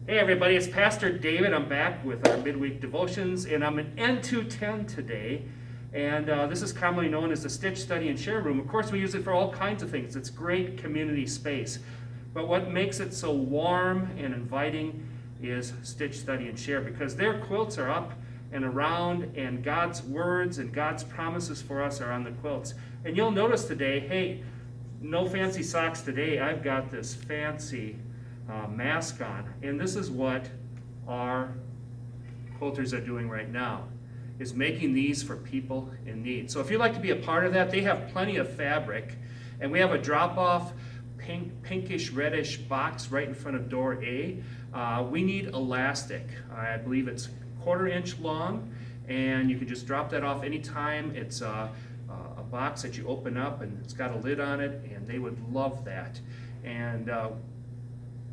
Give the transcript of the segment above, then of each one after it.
Hey everybody, it's Pastor David. I'm back with our midweek devotions, and I'm in N210 today. And this is commonly known as the Stitch Study and Share Room. Of course, we use it for all kinds of things. It's great community space. But what makes it so warm and inviting is Stitch Study and Share, because their quilts are up and around, and God's words and God's promises for us are on the quilts. And you'll notice today, hey, no fancy socks today. I've got this fancy mask on, and this is what our quilters are doing right now, is making these for people in need. So if you'd like to be a part of that, they have plenty of fabric, and we have a drop-off pinkish reddish box right in front of door A. We need elastic. I believe it's 1/4 inch long, and you can just drop that off anytime. It's a box that you open up, and it's got a lid on it, and they would love that. And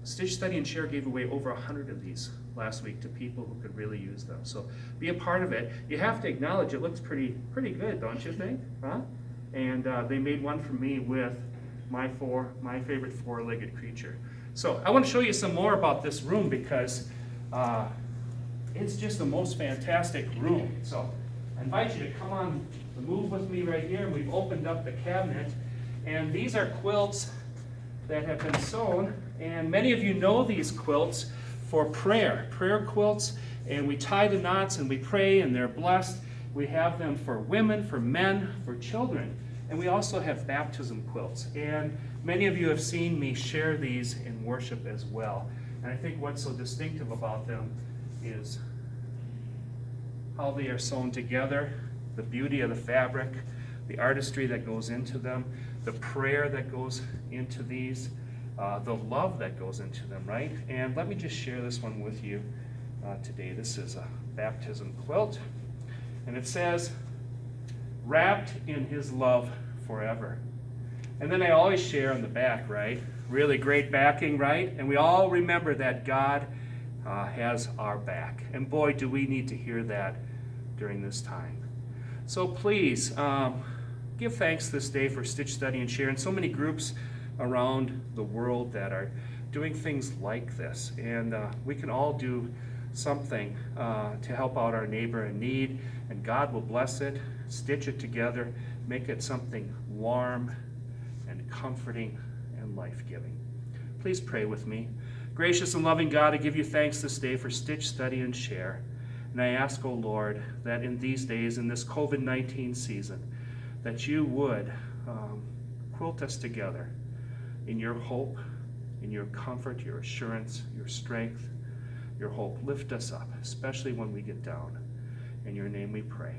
Stitch Study and Share gave away over 100 of these last week to people who could really use them. So be a part of it. You have to acknowledge it looks pretty good, don't you think? Huh? And they made one for me with my favorite four-legged creature. So I want to show you some more about this room, because it's just the most fantastic room. So I invite you to come on the move with me right here. We've opened up the cabinet, and these are quilts that have been sewn, and many of you know these quilts for prayer quilts, and we tie the knots and we pray and they're blessed. We have them for women, for men, for children, and we also have baptism quilts, and many of you have seen me share these in worship as well. And I think what's so distinctive about them is how they are sewn together, the beauty of the fabric, the artistry that goes into them, the prayer that goes into these, the love that goes into them, right? And let me just share this one with you today. This is a baptism quilt, and it says, "Wrapped in His love forever." And then I always share on the back, right? Really great backing, right? And we all remember that God has our back. And boy, do we need to hear that during this time. So please, give thanks this day for Stitch Study and Share, and so many groups around the world that are doing things like this. And we can all do something to help out our neighbor in need, and God will bless it, stitch it together, make it something warm and comforting and life-giving. Please pray with me. Gracious and loving God, I give you thanks this day for Stitch Study and Share. And I ask, O Lord, that in these days, in this COVID-19 season, that you would quilt us together in your hope, in your comfort, your assurance, your strength, your hope. Lift us up, especially when we get down. In your name we pray.